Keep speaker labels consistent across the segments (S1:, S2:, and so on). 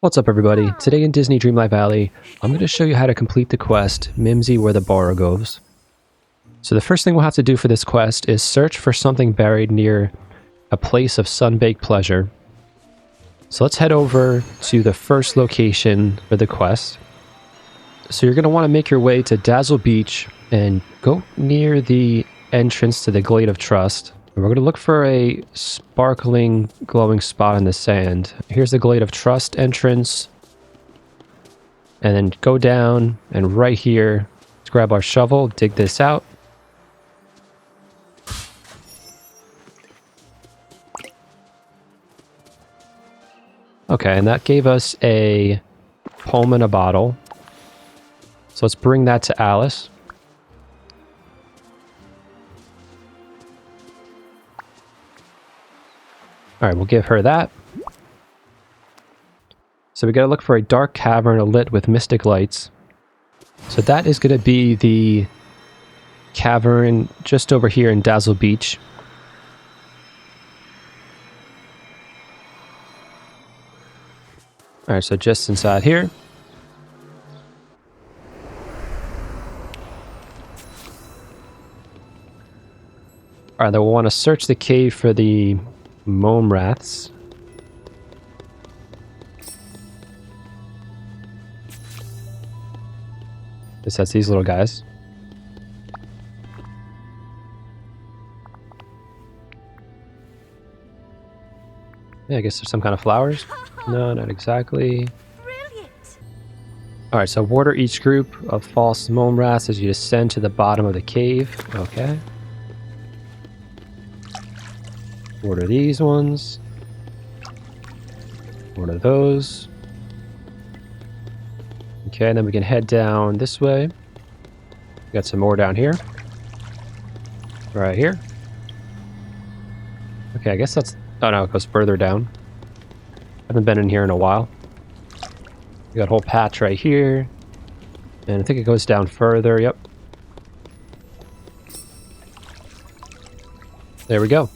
S1: What's up everybody? Today in Disney Dreamlight Valley, I'm going to show you how to complete the quest, Mimsy Were the Borogaves. So the first thing we'll have to do for this quest is search for something buried near a place of sun-baked pleasure. So let's head over to the first location for the quest. So you're going to want to make your way to Dazzle Beach and go near the entrance to the Glade of Trust. We're going to look for a sparkling, glowing spot in the sand. Here's the Glade of Trust entrance. And then go down, and right here, let's grab our shovel, dig this out. Okay, and that gave us a poem in a bottle. So let's bring that to Alice. Alright, we'll give her that. So we gotta look for a dark cavern lit with mystic lights. So that is gonna be the cavern just over here in Dazzle Beach. Alright, so just inside here. Alright, then we'll want to search the cave for the Mome Rats. This has these little guys. Yeah, I guess there's some kind of flowers. No, not exactly. Alright, so water each group of false Mome Rats as you descend to the bottom of the cave. Okay. Water these ones. Water those. Okay, and then we can head down this way. Got some more down here. Right here. Okay, I guess that's... Oh no, it goes further down. Haven't been in here in a while. We got a whole patch right here. And I think it goes down further, yep. There we go.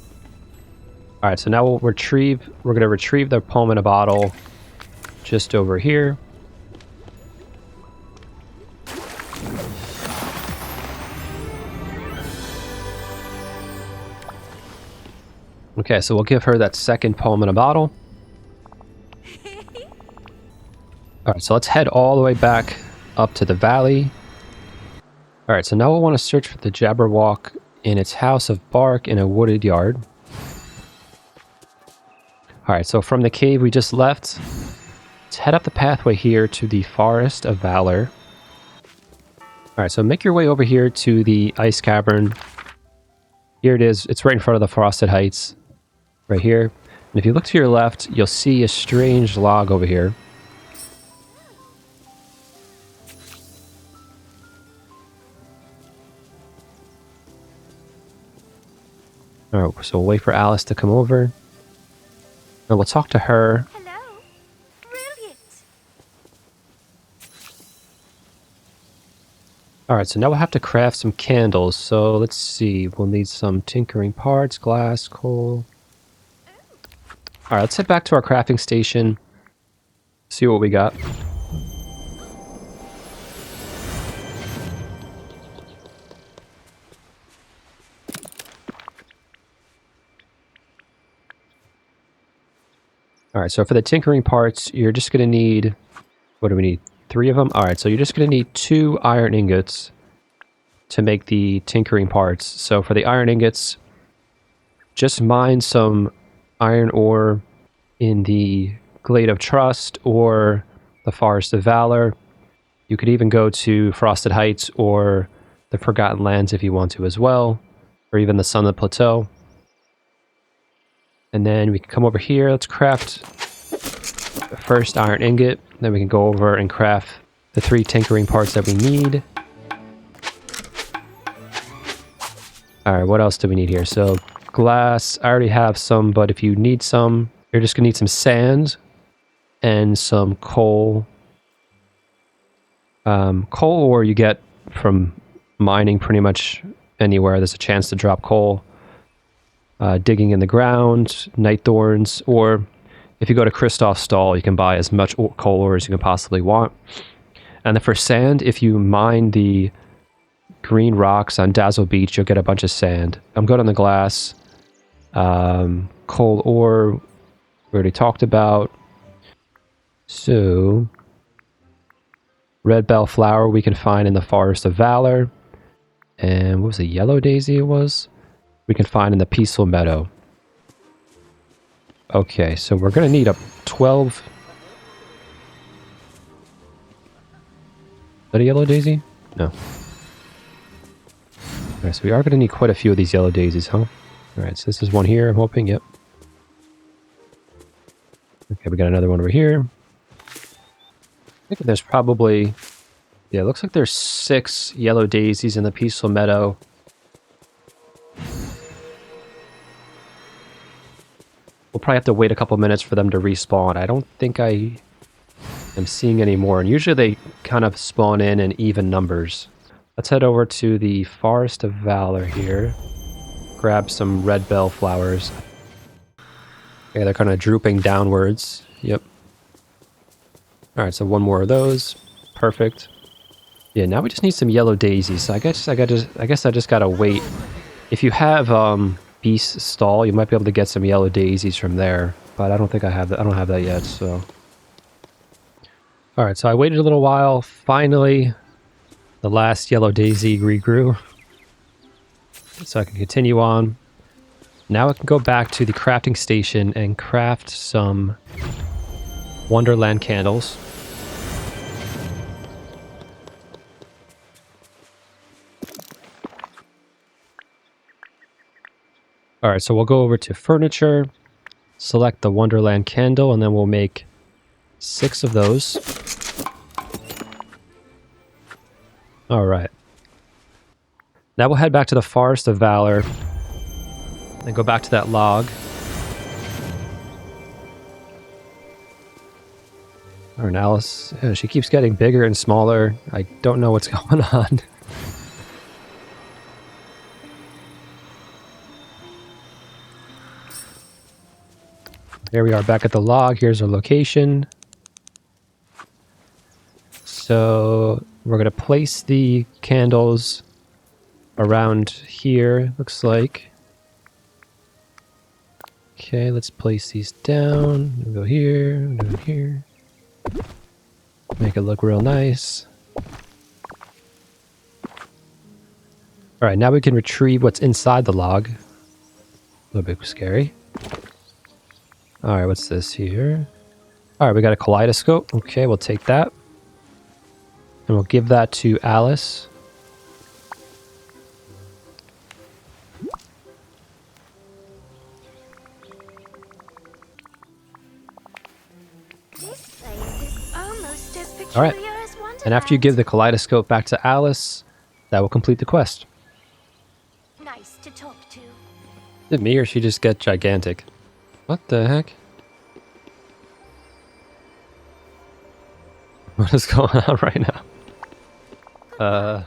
S1: Alright, so now we're going to retrieve the poem in a bottle just over here. Okay, so we'll give her that second poem in a bottle. Alright, so let's head all the way back up to the valley. Alright, so now we'll want to search for the Jabberwock in its house of bark in a wooded yard. Alright, so from the cave we just left, let's head up the pathway here to the Forest of Valor. Alright, so make your way over here to the Ice Cavern. Here it is. It's right in front of the Frosted Heights. Right here. And if you look to your left, you'll see a strange log over here. Alright, so we'll wait for Alice to come over. And we'll talk to her.
S2: Hello. Brilliant.
S1: Alright, so now we'll have to craft some candles. So let's see. We'll need some tinkering parts, glass, coal. Alright, let's head back to our crafting station. See what we got. Alright, so for the tinkering parts, you're just going to need... What do we need? 3 of them? Alright, so you're just going to need 2 iron ingots to make the tinkering parts. So for the iron ingots, just mine some iron ore in the Glade of Trust or the Forest of Valor. You could even go to Frosted Heights or the Forgotten Lands if you want to as well, or even the Sunlit Plateau. And then we can come over here. Let's craft the first iron ingot. Then we can go over and craft the 3 tinkering parts that we need. Alright, what else do we need here? So glass, I already have some, but if you need some, you're just gonna need some sand and some coal. Coal ore you get from mining pretty much anywhere there's a chance to drop coal. Digging in the ground, night thorns, or if you go to Kristoff's stall, you can buy as much coal ore as you can possibly want. And then for sand, if you mine the green rocks on Dazzle Beach, you'll get a bunch of sand. I'm good on the glass. Coal ore, we already talked about. So, red bell flower we can find in the Forest of Valor. And what was the yellow daisy it was? We can find in the Peaceful Meadow. Okay, so we're going to need a 12... Is that a yellow daisy? No. Alright, so we are going to need quite a few of these yellow daisies, huh? Alright, so this is one here, I'm hoping, yep. Okay, we got another one over here. I think there's probably... Yeah, it looks like there's 6 yellow daisies in the Peaceful Meadow. We'll probably have to wait a couple minutes for them to respawn. I don't think I am seeing any more. And usually they kind of spawn in even numbers. Let's head over to the Forest of Valor here. Grab some red bell flowers. Okay, they're kind of drooping downwards. Yep. Alright, so one more of those. Perfect. Yeah, now we just need some yellow daisies. So I guess I just gotta wait. If you have Beast's stall, you might be able to get some yellow daisies from there. But I don't think I have that. I don't have that yet, so. Alright, so I waited a little while. Finally, the last yellow daisy regrew. So I can continue on. Now I can go back to the crafting station and craft some Wonderland candles. Alright, so we'll go over to furniture, select the Wonderland candle, and then we'll make 6 of those. Alright. Now we'll head back to the Forest of Valor and go back to that log. Alright, Alice, she keeps getting bigger and smaller. I don't know what's going on. There we are back at the log. Here's our location. So we're going to place the candles around here, looks like. Okay, let's place these down. We'll go here, we'll go here. Make it look real nice. Alright, now we can retrieve what's inside the log. A little bit scary. Alright, what's this here? Alright, we got a kaleidoscope. Okay, we'll take that. And we'll give that to Alice.
S2: This place is almost as peculiar
S1: Alright,
S2: as Wonderland.
S1: and after you give the kaleidoscope back to Alice, that will complete the quest.
S2: Nice to talk to.
S1: Did me or she just get gigantic? What the heck? What is going on right now?